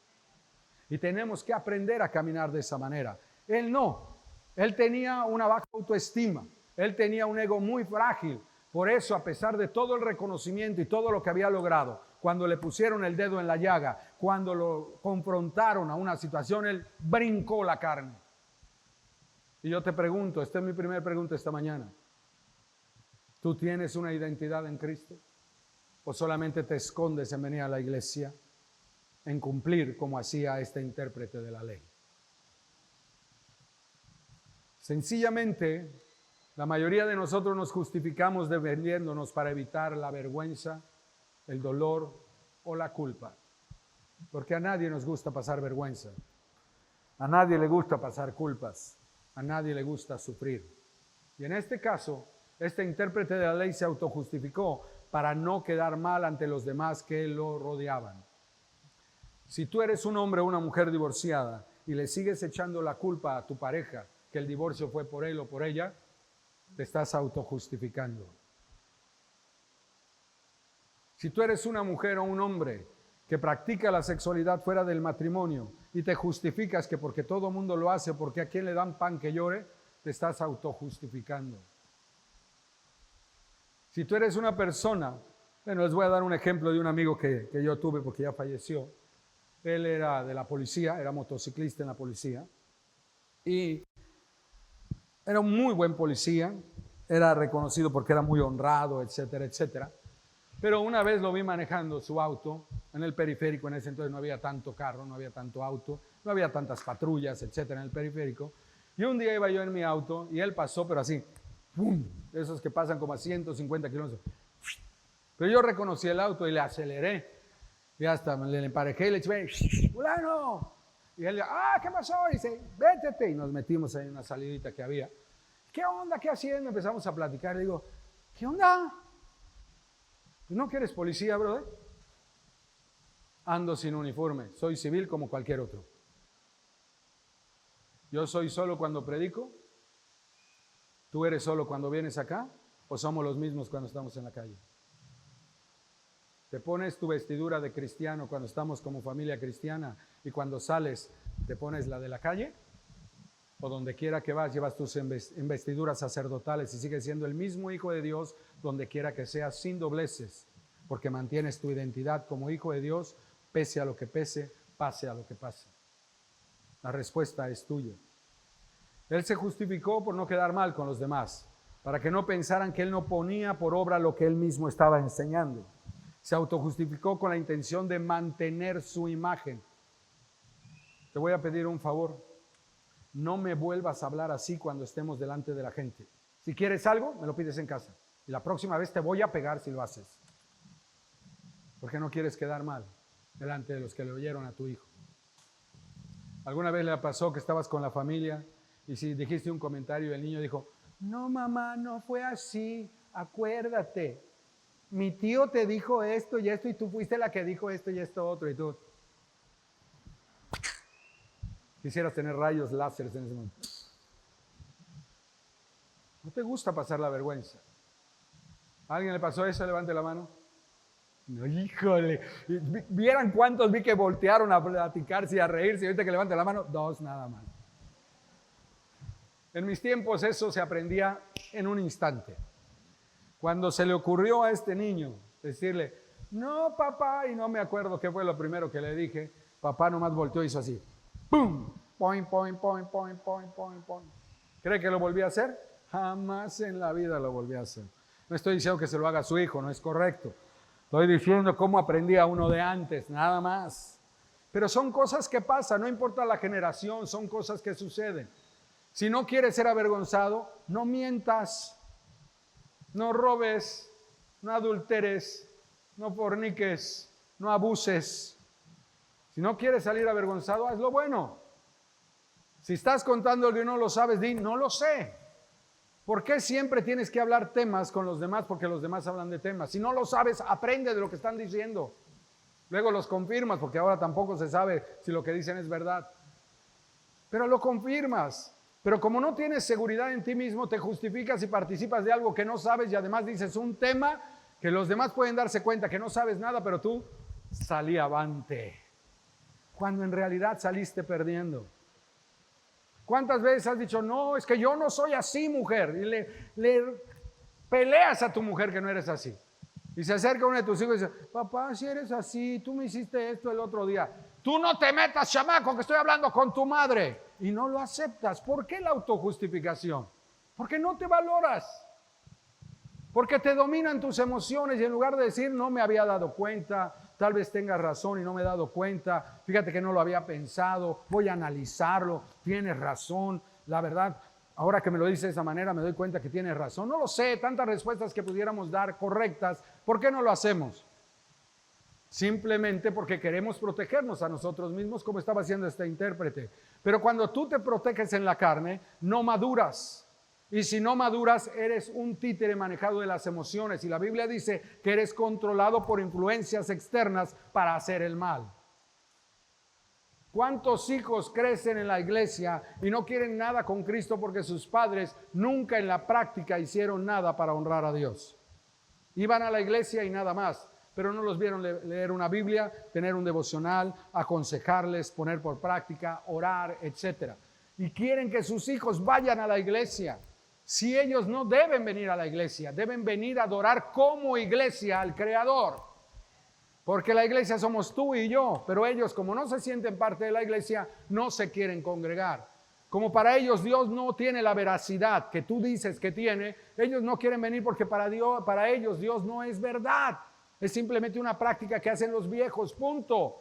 Y tenemos que aprender a caminar de esa manera. Él no. Él tenía una baja autoestima, él tenía un ego muy frágil. Por eso, a pesar de todo el reconocimiento y todo lo que había logrado, cuando le pusieron el dedo en la llaga, cuando lo confrontaron a una situación, él brincó la carne. Y yo te pregunto, esta es mi primera pregunta esta mañana. ¿Tú tienes una identidad en Cristo? ¿O solamente te escondes en venir a la iglesia, en cumplir como hacía este intérprete de la ley? Sencillamente, la mayoría de nosotros nos justificamos defendiéndonos para evitar la vergüenza, el dolor o la culpa. Porque a nadie nos gusta pasar vergüenza, a nadie le gusta pasar culpas, a nadie le gusta sufrir. Y en este caso, este intérprete de la ley se autojustificó para no quedar mal ante los demás que lo rodeaban. Si tú eres un hombre o una mujer divorciada y le sigues echando la culpa a tu pareja, que el divorcio fue por él o por ella, te estás autojustificando. Si tú eres una mujer o un hombre que practica la sexualidad fuera del matrimonio y te justificas que porque todo el mundo lo hace, porque a quien le dan pan que llore, te estás autojustificando. Si tú eres una persona, bueno, les voy a dar un ejemplo de un amigo que yo tuve porque ya falleció. Él era de la policía, era motociclista en la policía y era un muy buen policía, era reconocido porque era muy honrado, etcétera, etcétera. Pero una vez lo vi manejando su auto en el periférico, en ese entonces no había tanto carro, no había tanto auto, no había tantas patrullas, etcétera, en el periférico. Y un día iba yo en mi auto y él pasó, pero así, ¡pum!, esos que pasan como a 150 kilómetros. Pero yo reconocí el auto y le aceleré. Y hasta le emparejé y le dije, ¡fulano! Y él, ¿qué pasó? Y dice, vétete. Y nos metimos ahí en una salidita que había. ¿Qué onda? ¿Qué haciendo? Empezamos a platicar. Le digo, ¿qué onda? ¿No que eres policía, brother? Ando sin uniforme. Soy civil como cualquier otro. Yo soy solo cuando predico ¿Tú eres solo cuando vienes acá o somos los mismos cuando estamos en la calle? ¿Te pones tu vestidura de cristiano cuando estamos como familia cristiana y cuando sales te pones la de la calle? ¿O donde quiera que vas llevas tus investiduras sacerdotales y sigues siendo el mismo hijo de Dios donde quiera que seas, sin dobleces, porque mantienes tu identidad como hijo de Dios, pese a lo que pese, pase a lo que pase? La respuesta es tuya. Él se justificó por no quedar mal con los demás, para que no pensaran que él no ponía por obra lo que él mismo estaba enseñando. Se autojustificó con la intención de mantener su imagen. Te voy a pedir un favor. No me vuelvas a hablar así cuando estemos delante de la gente. Si quieres algo, me lo pides en casa. Y la próxima vez te voy a pegar si lo haces. Porque no quieres quedar mal delante de los que le oyeron a tu hijo. ¿Alguna vez le pasó que estabas con la familia y si dijiste un comentario y el niño dijo, no mamá, no fue así, acuérdate, mi tío te dijo esto y esto y tú fuiste la que dijo esto y esto otro y tú quisieras tener rayos láseres en ese momento? ¿No te gusta pasar la vergüenza? ¿A alguien le pasó eso? Levante la mano. No, híjole, vieran cuántos vi que voltearon a platicarse y a reírse, y ahorita que levante la mano, 2 nada más. En mis tiempos eso se aprendía en un instante. Cuando se le ocurrió a este niño decirle, no papá, y no me acuerdo qué fue lo primero que le dije, papá nomás volteó y hizo así, ¡pum! Point, point, point, point, point, point, point. ¿Cree que lo volví a hacer? Jamás en la vida lo volví a hacer. No estoy diciendo que se lo haga a su hijo, no es correcto. Estoy diciendo cómo aprendía uno de antes, nada más. Pero son cosas que pasan, no importa la generación, son cosas que suceden. Si no quieres ser avergonzado, no mientas, no robes, no adulteres, no forniques, no abuses. Si no quieres salir avergonzado, haz lo bueno. Si estás contando algo y no lo sabes, di, no lo sé. ¿Por qué siempre tienes que hablar temas con los demás? Porque los demás hablan de temas. Si no lo sabes, aprende de lo que están diciendo. Luego los confirmas, porque ahora tampoco se sabe si lo que dicen es verdad. Pero lo confirmas. Pero como no tienes seguridad en ti mismo, te justificas y participas de algo que no sabes y además dices un tema que los demás pueden darse cuenta que no sabes nada, pero tú salí avante. Cuando en realidad saliste perdiendo. ¿Cuántas veces has dicho, no, es que yo no soy así, mujer? Y le peleas a tu mujer que no eres así. Y se acerca uno de tus hijos y dice, papá, si eres así, tú me hiciste esto el otro día. Tú no te metas, chamaco, que estoy hablando con tu madre. Y no lo aceptas. ¿Por qué la autojustificación? Porque no te valoras. Porque te dominan tus emociones y en lugar de decir, no me había dado cuenta, tal vez tengas razón y no me he dado cuenta, fíjate que no lo había pensado, voy a analizarlo, tienes razón, la verdad, ahora que me lo dices de esa manera me doy cuenta que tienes razón. No lo sé, tantas respuestas que pudiéramos dar correctas, ¿por qué no lo hacemos? Simplemente porque queremos protegernos a nosotros mismos, como estaba haciendo este intérprete. Pero cuando tú te proteges en la carne, no maduras. Y si no maduras, eres un títere manejado de las emociones. Y la Biblia dice que eres controlado por influencias externas para hacer el mal. ¿Cuántos hijos crecen en la iglesia y no quieren nada con Cristo porque sus padres nunca en la práctica hicieron nada para honrar a Dios? Iban a la iglesia y nada más, pero no los vieron leer una Biblia, tener un devocional, aconsejarles, poner por práctica, orar, etc. Y quieren que sus hijos vayan a la iglesia. Si ellos no deben venir a la iglesia, deben venir a adorar como iglesia al Creador. Porque la iglesia somos tú y yo, pero ellos, como no se sienten parte de la iglesia, no se quieren congregar. Como para ellos Dios no tiene la veracidad que tú dices que tiene, ellos no quieren venir porque para ellos Dios no es verdad. Es simplemente una práctica que hacen los viejos, punto.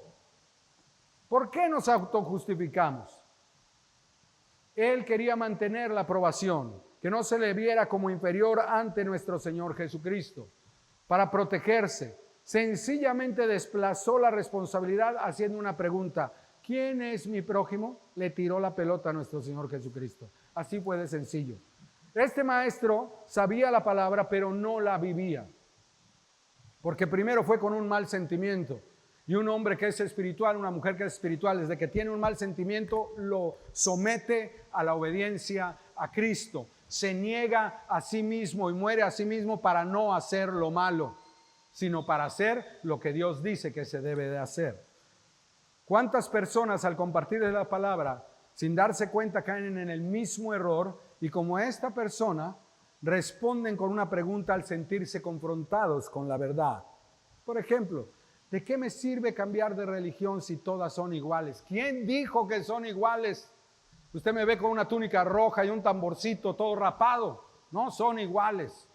¿Por qué nos autojustificamos? Él quería mantener la aprobación, que no se le viera como inferior ante nuestro Señor Jesucristo. Para protegerse, sencillamente desplazó la responsabilidad haciendo una pregunta. ¿Quién es mi prójimo? Le tiró la pelota a nuestro Señor Jesucristo. Así fue de sencillo. Este maestro sabía la palabra, pero no la vivía. Porque primero fue con un mal sentimiento. Y un hombre que es espiritual, una mujer que es espiritual, desde que tiene un mal sentimiento, lo somete a la obediencia a Cristo. se niega a sí mismo y muere a sí mismo para no hacer lo malo, sino para hacer lo que Dios dice que se debe de hacer. ¿Cuántas personas al compartir la palabra, sin darse cuenta, caen en el mismo error y como esta persona responden con una pregunta al sentirse confrontados con la verdad? Por ejemplo, ¿de qué me sirve cambiar de religión si todas son iguales? ¿Quién dijo que son iguales? Usted me ve con una túnica roja y un tamborcito todo rapado. No son iguales.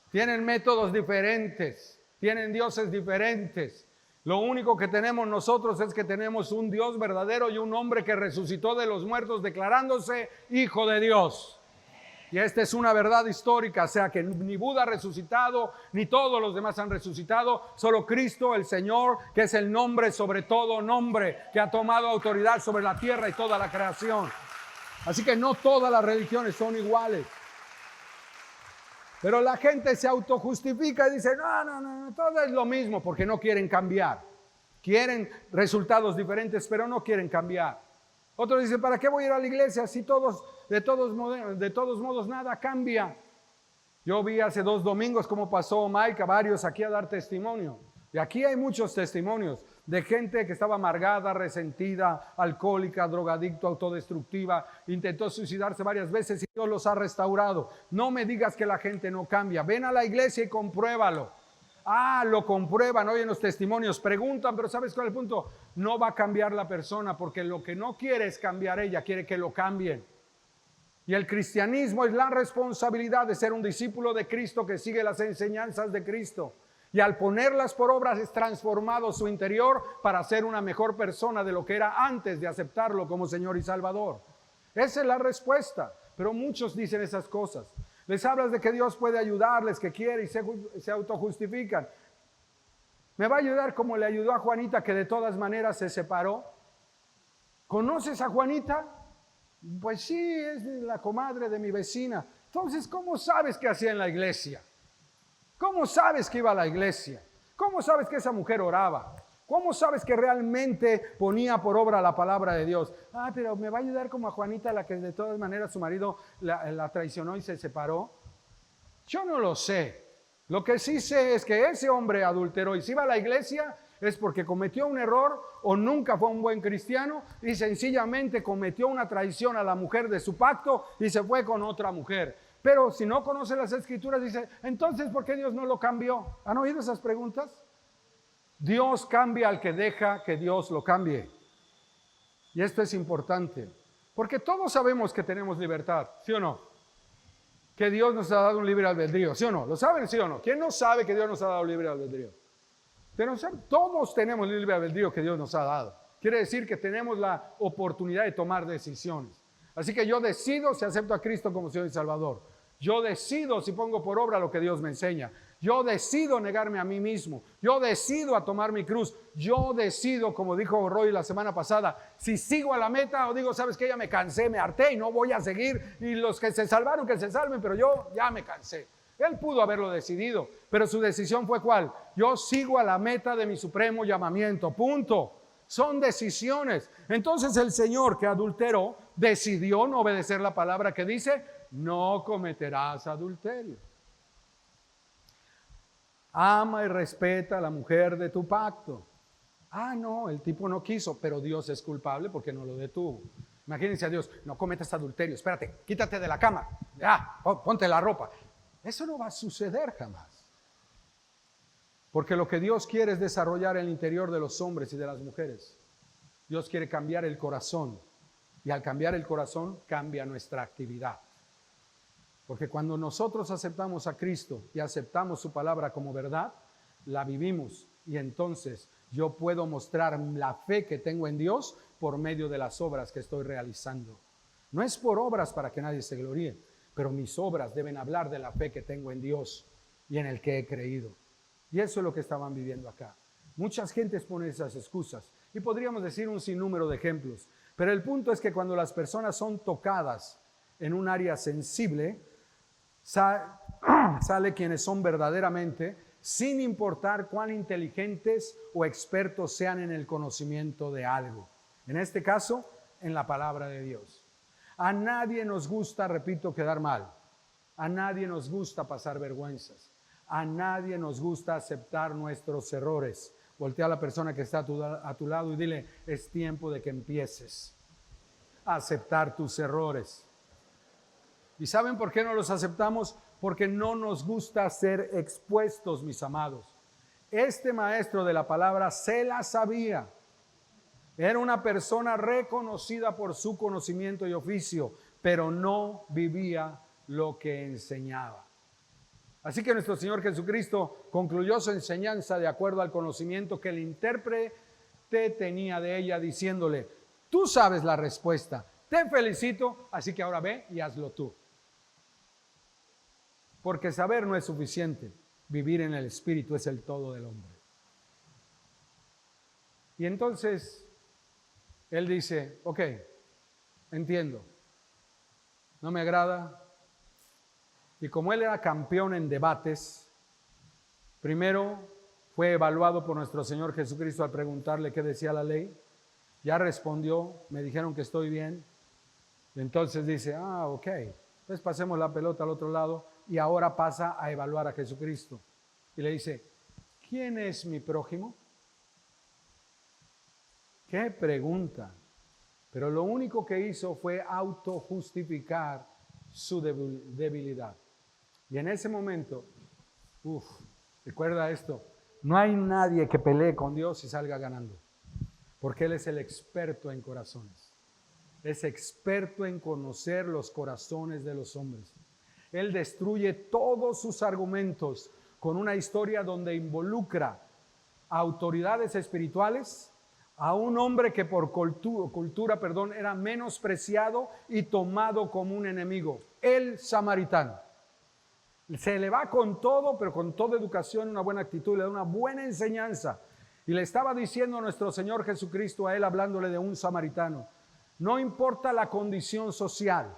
Tienen métodos diferentes, tienen dioses diferentes. Lo único que tenemos nosotros es que tenemos un Dios verdadero y un hombre que resucitó de los muertos declarándose Hijo de Dios. Y esta es una verdad histórica, o sea que ni Buda ha resucitado, ni todos los demás han resucitado, solo Cristo el Señor, que es el nombre sobre todo nombre, que ha tomado autoridad sobre la tierra y toda la creación. Así que no todas las religiones son iguales. Pero la gente se autojustifica y dice, no, todo es lo mismo, porque no quieren cambiar. Quieren resultados diferentes, pero no quieren cambiar. Otros dicen, ¿para qué voy a ir a la iglesia si de todos modos nada cambia? Yo vi hace 2 domingos cómo pasó Mike a varios aquí a dar testimonio. Y aquí hay muchos testimonios de gente que estaba amargada, resentida, alcohólica, drogadicto, autodestructiva, intentó suicidarse varias veces y Dios los ha restaurado. No me digas que la gente no cambia. Ven a la iglesia y compruébalo. Lo comprueban, oyen los testimonios, preguntan, pero ¿sabes cuál es el punto? No va a cambiar la persona porque lo que no quiere es cambiar ella, quiere que lo cambien. Y el cristianismo es la responsabilidad de ser un discípulo de Cristo que sigue las enseñanzas de Cristo. Y al ponerlas por obras es transformado su interior para ser una mejor persona de lo que era antes de aceptarlo como Señor y Salvador. Esa es la respuesta, pero muchos dicen esas cosas. Les hablas de que Dios puede ayudarles, que quiere y se autojustifican. ¿Me va a ayudar como le ayudó a Juanita que de todas maneras se separó? ¿Conoces a Juanita? Pues sí, es la comadre de mi vecina. Entonces, ¿cómo sabes qué hacía en la iglesia? ¿Cómo sabes que iba a la iglesia? ¿Cómo sabes que esa mujer oraba? ¿Cómo sabes que realmente ponía por obra la palabra de Dios? Pero me va a ayudar como a Juanita, la que de todas maneras su marido la traicionó y se separó. Yo no lo sé. Lo que sí sé es que ese hombre adulteró y si iba a la iglesia es porque cometió un error o nunca fue un buen cristiano y sencillamente cometió una traición a la mujer de su pacto y se fue con otra mujer. Pero si no conoce las escrituras dice, entonces ¿por qué Dios no lo cambió? ¿Han oído esas preguntas? Dios cambia al que deja que Dios lo cambie. Y esto es importante, porque todos sabemos que tenemos libertad, ¿sí o no? Que Dios nos ha dado un libre albedrío, ¿sí o no? ¿Lo saben, sí o no? ¿Quién no sabe que Dios nos ha dado libre albedrío? Pero todos tenemos el libre albedrío que Dios nos ha dado. Quiere decir que tenemos la oportunidad de tomar decisiones. Así que yo decido si acepto a Cristo como Señor y Salvador. Yo decido si pongo por obra lo que Dios me enseña. Yo decido negarme a mí mismo. Yo decido a tomar mi cruz. Yo decido, como dijo Roy la semana pasada, si sigo a la meta o digo, ¿sabes qué? Ya me cansé, me harté y no voy a seguir. Y los que se salvaron, que se salven, pero yo ya me cansé. Él pudo haberlo decidido, pero su decisión fue ¿cuál? Yo sigo a la meta de mi supremo llamamiento. Punto. Son decisiones. Entonces el Señor que adulteró decidió no obedecer la palabra que dice, no cometerás adulterio. Ama y respeta a la mujer de tu pacto. No, el tipo no quiso, pero Dios es culpable porque no lo detuvo. Imagínense a Dios, no cometas adulterio, espérate, quítate de la cama, ponte la ropa. Eso no va a suceder jamás. Porque lo que Dios quiere es desarrollar el interior de los hombres y de las mujeres. Dios quiere cambiar el corazón. Y al cambiar el corazón, cambia nuestra actividad. Porque cuando nosotros aceptamos a Cristo y aceptamos su palabra como verdad, la vivimos. Y entonces yo puedo mostrar la fe que tengo en Dios por medio de las obras que estoy realizando. No es por obras para que nadie se gloríe, pero mis obras deben hablar de la fe que tengo en Dios y en el que he creído. Y eso es lo que estaban viviendo acá. Muchas gentes ponen esas excusas y podríamos decir un sinnúmero de ejemplos. Pero el punto es que cuando las personas son tocadas en un área sensible, sale quienes son verdaderamente, sin importar cuán inteligentes o expertos sean en el conocimiento de algo. En este caso, en la palabra de Dios. A nadie nos gusta, repito, quedar mal. A nadie nos gusta pasar vergüenzas. A nadie nos gusta aceptar nuestros errores. Voltea a la persona que está a tu lado y dile, es tiempo de que empieces a aceptar tus errores. ¿Y saben por qué no los aceptamos? Porque no nos gusta ser expuestos, mis amados. Este maestro de la palabra se la sabía. Era una persona reconocida por su conocimiento y oficio, pero no vivía lo que enseñaba. Así que nuestro Señor Jesucristo concluyó su enseñanza de acuerdo al conocimiento que el intérprete tenía de ella, diciéndole, tú sabes la respuesta, te felicito, así que ahora ve y hazlo tú. Porque saber no es suficiente, vivir en el Espíritu es el todo del hombre. Y entonces, él dice, ok, entiendo, no me agrada. Y como él era campeón en debates, primero fue evaluado por nuestro Señor Jesucristo al preguntarle qué decía la ley. Ya respondió, me dijeron que estoy bien. Y entonces dice, ok, pues pasemos la pelota al otro lado y ahora pasa a evaluar a Jesucristo. Y le dice, ¿quién es mi prójimo? ¿Qué pregunta? Pero lo único que hizo fue autojustificar su debilidad. Y en ese momento, recuerda esto, no hay nadie que pelee con Dios y salga ganando, porque Él es el experto en corazones. Es experto en conocer los corazones de los hombres. Él destruye todos sus argumentos con una historia donde involucra a autoridades espirituales, a un hombre que por cultura, era menospreciado y tomado como un enemigo, el samaritano. Se le va con todo, pero con toda educación, una buena actitud, le da una buena enseñanza. Y le estaba diciendo a nuestro Señor Jesucristo a él, hablándole de un samaritano, no importa la condición social,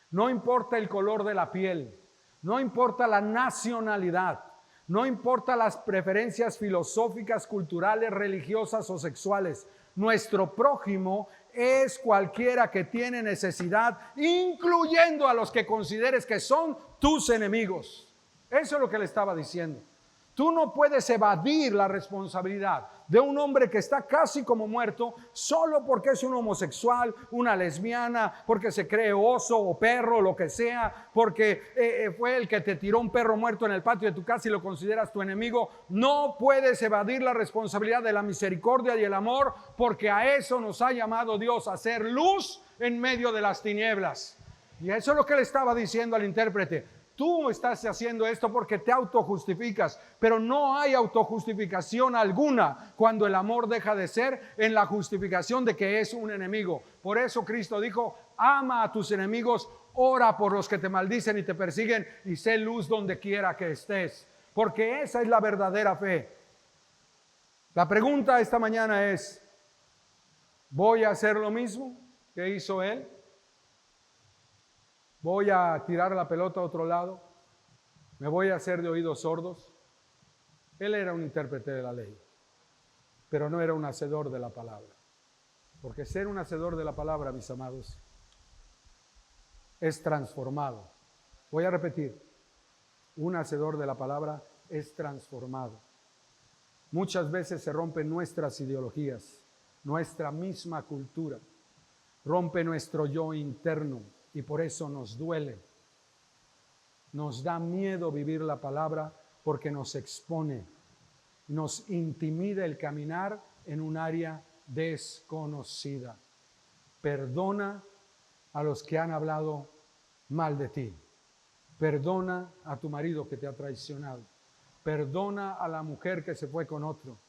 no importa el color de la piel, no importa la nacionalidad, no importa las preferencias filosóficas, culturales, religiosas o sexuales. Nuestro prójimo es cualquiera que tiene necesidad, incluyendo a los que consideres que son tus enemigos. Eso es lo que le estaba diciendo. Tú no puedes evadir la responsabilidad de un hombre que está casi como muerto solo porque es un homosexual, una lesbiana, porque se cree oso o perro, lo que sea, porque fue el que te tiró un perro muerto en el patio de tu casa y lo consideras tu enemigo. No puedes evadir la responsabilidad de la misericordia y el amor, porque a eso nos ha llamado Dios, a hacer luz en medio de las tinieblas. Y eso es lo que le estaba diciendo al intérprete. Tú estás haciendo esto porque te autojustificas, pero no hay autojustificación alguna cuando el amor deja de ser en la justificación de que es un enemigo. Por eso Cristo dijo, ama a tus enemigos, ora por los que te maldicen y te persiguen y sé luz donde quiera que estés, porque esa es la verdadera fe. La pregunta esta mañana es, ¿voy a hacer lo mismo que hizo él? ¿Voy a tirar la pelota a otro lado? ¿Me voy a hacer de oídos sordos? Él era un intérprete de la ley, pero no era un hacedor de la palabra. Porque ser un hacedor de la palabra, mis amados, es transformado. Voy a repetir, un hacedor de la palabra es transformado. Muchas veces se rompen nuestras ideologías, nuestra misma cultura, rompe nuestro yo interno. Y por eso nos duele, nos da miedo vivir la palabra porque nos expone, nos intimida el caminar en un área desconocida. Perdona a los que han hablado mal de ti. Perdona a tu marido que te ha traicionado. Perdona a la mujer que se fue con otro.